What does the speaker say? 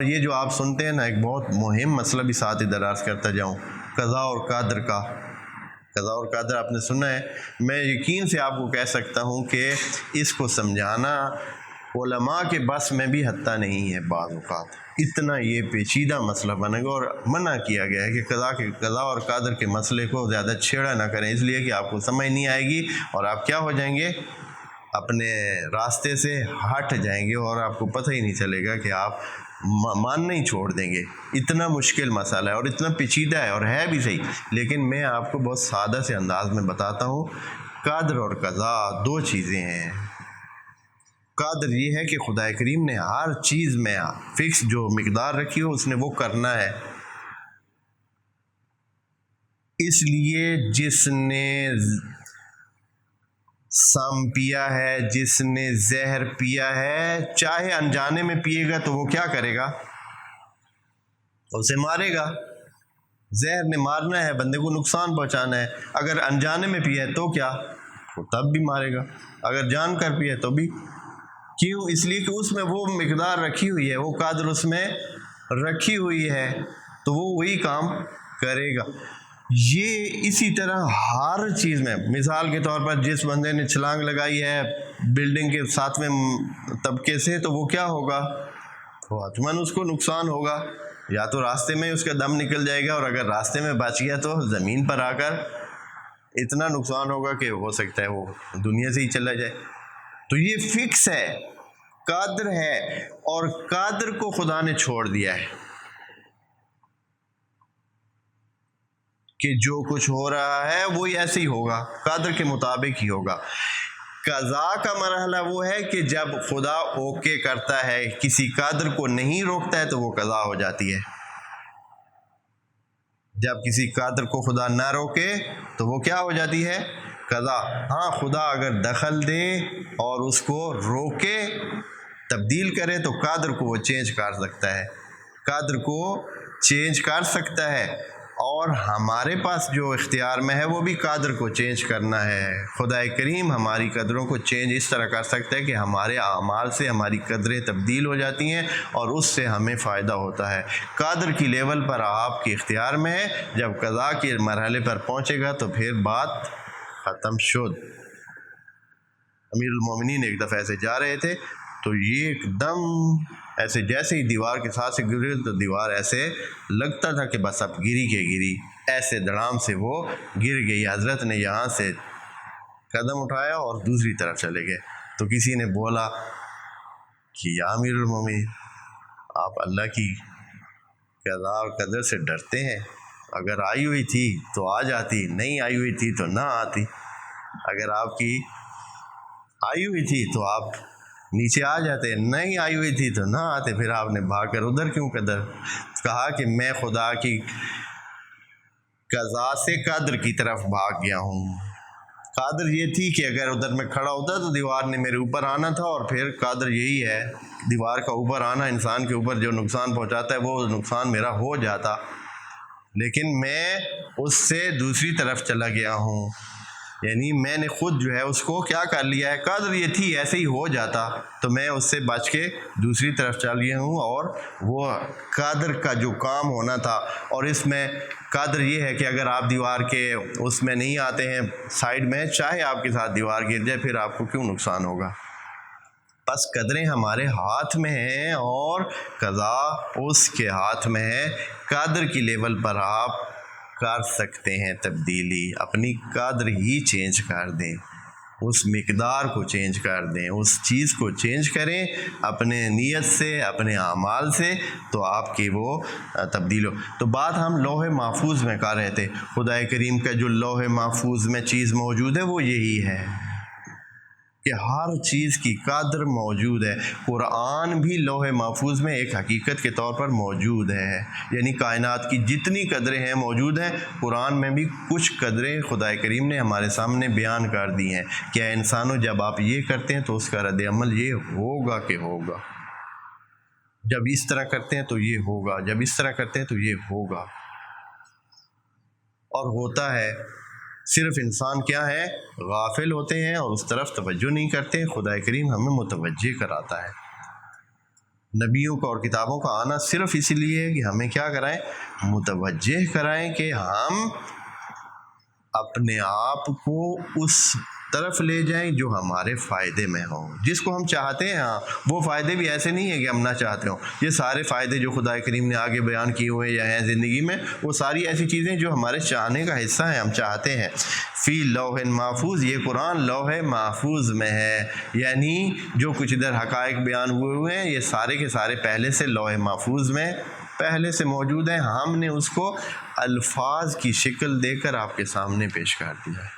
یہ جو آپ سنتے ہیں نا، ایک بہت مہم مسئلہ بھی ساتھ ادھر عرض کرتا جاؤں، قضاء اور قدر کا۔ قضاء اور قدر آپ نے سنا ہے، میں یقین سے آپ کو کہہ سکتا ہوں کہ اس کو سمجھانا علماء کے بس میں بھی حتیٰ نہیں ہے بعض اوقات، اتنا یہ پیچیدہ مسئلہ بنے گا، اور منع کیا گیا ہے کہ قضاء اور قدر کے مسئلے کو زیادہ چھیڑا نہ کریں، اس لیے کہ آپ کو سمجھ نہیں آئے گی اور آپ کیا ہو جائیں گے، اپنے راستے سے ہٹ جائیں گے اور آپ کو پتہ ہی نہیں چلے گا کہ آپ ماننا ہی چھوڑ دیں گے۔ اتنا مشکل مسئلہ ہے اور اتنا پیچیدہ ہے، اور ہے بھی صحیح، لیکن میں آپ کو بہت سادہ سے انداز میں بتاتا ہوں۔ قدر اور قضاء دو چیزیں ہیں۔ قدر یہ ہے کہ خدا کریم نے ہر چیز میں فکس جو مقدار رکھی ہو اس نے وہ کرنا ہے، اس لیے جس نے سم پیا ہے، جس نے زہر پیا ہے، چاہے انجانے میں پیے گا تو وہ کیا کرے گا، اسے مارے گا۔ زہر نے مارنا ہے، بندے کو نقصان پہنچانا ہے۔ اگر انجانے میں پیا ہے تو کیا، وہ تب بھی مارے گا، اگر جان کر پیا ہے تو بھی۔ کیوں؟ اس لیے کہ اس میں وہ مقدار رکھی ہوئی ہے، وہ قدر اس میں رکھی ہوئی ہے، تو وہ وہی کام کرے گا۔ یہ اسی طرح ہر چیز میں، مثال کے طور پر جس بندے نے چھلانگ لگائی ہے بلڈنگ کے 7ویں طبقے سے، تو وہ کیا ہوگا، وہ حتماً اس کو نقصان ہوگا، یا تو راستے میں اس کا دم نکل جائے گا، اور اگر راستے میں بچ گیا تو زمین پر آ کر اتنا نقصان ہوگا کہ ہو سکتا ہے وہ دنیا سے ہی چلا جائے۔ تو یہ فکس ہے، قدر ہے، اور قدر کو خدا نے چھوڑ دیا ہے کہ جو کچھ ہو رہا ہے وہی ایسے ہی ہوگا، قدر کے مطابق ہی ہوگا۔ قضاء کا مرحلہ وہ ہے کہ جب خدا اوکے کرتا ہے، کسی قدر کو نہیں روکتا ہے تو وہ قضاء ہو جاتی ہے۔ جب کسی قدر کو خدا نہ روکے تو وہ کیا ہو جاتی ہے، قضاء۔ ہاں، خدا اگر دخل دے اور اس کو روکے، تبدیل کرے، تو قدر کو وہ چینج کر سکتا ہے، قدر کو چینج کر سکتا ہے، اور ہمارے پاس جو اختیار میں ہے وہ بھی قدر کو چینج کرنا ہے۔ خدا کریم ہماری قدروں کو چینج اس طرح کر سکتا ہے کہ ہمارے اعمال سے ہماری قدریں تبدیل ہو جاتی ہیں اور اس سے ہمیں فائدہ ہوتا ہے۔ قدر کی لیول پر آپ کے اختیار میں ہے، جب قضاء کے مرحلے پر پہنچے گا تو پھر بات ختم شد۔ امیر المومنین ایک دفعہ ایسے جا رہے تھے تو یہ ایک دم ایسے جیسے ہی دیوار کے ساتھ سے گزرے تو دیوار ایسے لگتا تھا کہ بس اب گری کے گری، ایسے دڑام سے وہ گر گئی۔ حضرت نے یہاں سے قدم اٹھایا اور دوسری طرف چلے گئے، تو کسی نے بولا کہ یا امیر المومنین، آپ اللہ کی قضاء اور قدر سے ڈرتے ہیں؟ اگر آئی ہوئی تھی تو آ جاتی، نہیں آئی ہوئی تھی تو نہ آتی۔ اگر آپ کی آئی ہوئی تھی تو آپ نیچے آ جاتے، نہیں آئی ہوئی تھی تو نہ آتے، پھر آپ نے بھاگ کر ادھر کیوں قدر؟ کہا کہ میں خدا کی قضاء سے قدر کی طرف بھاگ گیا ہوں۔ قدر یہ تھی کہ اگر ادھر میں کھڑا ہوتا تو دیوار نے میرے اوپر آنا تھا، اور پھر قدر یہی ہے، دیوار کا اوپر آنا انسان کے اوپر جو نقصان پہنچاتا ہے وہ نقصان میرا ہو جاتا، لیکن میں اس سے دوسری طرف چلا گیا ہوں، یعنی میں نے خود جو ہے اس کو کیا کر لیا ہے، قدر یہ تھی ایسے ہی ہو جاتا، تو میں اس سے بچ کے دوسری طرف چل گیا ہوں، اور وہ قدر کا جو کام ہونا تھا۔ اور اس میں قدر یہ ہے کہ اگر آپ دیوار کے اس میں نہیں آتے ہیں سائیڈ میں، چاہے آپ کے ساتھ دیوار گر جائے، پھر آپ کو کیوں نقصان ہوگا؟ بس قدریں ہمارے ہاتھ میں ہیں اور قضاء اس کے ہاتھ میں ہے۔ قدر کی لیول پر آپ کر سکتے ہیں تبدیلی، اپنی قدر ہی چینج کر دیں، اس مقدار کو چینج کر دیں، اس چیز کو چینج کریں اپنے نیت سے، اپنے اعمال سے، تو آپ کی وہ تبدیل ہو۔ تو بات ہم لوح محفوظ میں کر رہے تھے، خدا کریم کا جو لوح محفوظ میں چیز موجود ہے وہ یہی ہے کہ ہر چیز کی قدر موجود ہے۔ قرآن بھی لوح محفوظ میں ایک حقیقت کے طور پر موجود ہے، یعنی کائنات کی جتنی قدریں ہیں موجود ہیں، قرآن میں بھی کچھ قدریں خدا کریم نے ہمارے سامنے بیان کر دی ہیں کہ اے انسانوں، جب آپ یہ کرتے ہیں تو اس کا رد عمل یہ ہوگا کہ ہوگا، جب اس طرح کرتے ہیں تو یہ ہوگا، جب اس طرح کرتے ہیں تو یہ ہوگا، اور ہوتا ہے۔ صرف انسان کیا ہے، غافل ہوتے ہیں اور اس طرف توجہ نہیں کرتے۔ خدا کریم ہمیں متوجہ کراتا ہے۔ نبیوں کا اور کتابوں کا آنا صرف اسی لیے ہے کہ ہمیں کیا کرائیں، متوجہ کرائیں کہ ہم اپنے آپ کو اس طرف لے جائیں جو ہمارے فائدے میں ہوں، جس کو ہم چاہتے ہیں۔ ہاں وہ فائدے بھی ایسے نہیں ہیں کہ ہم نہ چاہتے ہوں، یہ سارے فائدے جو خدا کریم نے آگے بیان کیے ہوئے یا ہیں زندگی میں، وہ ساری ایسی چیزیں جو ہمارے چاہنے کا حصہ ہیں، ہم چاہتے ہیں۔ فی لوح محفوظ، یہ قرآن لوح محفوظ میں ہے، یعنی جو کچھ ادھر حقائق بیان ہوئے ہیں یہ سارے کے سارے پہلے سے لوح محفوظ میں پہلے سے موجود ہیں، ہم نے اس کو الفاظ کی شکل دے کر آپ کے سامنے پیش کر دیا ہے۔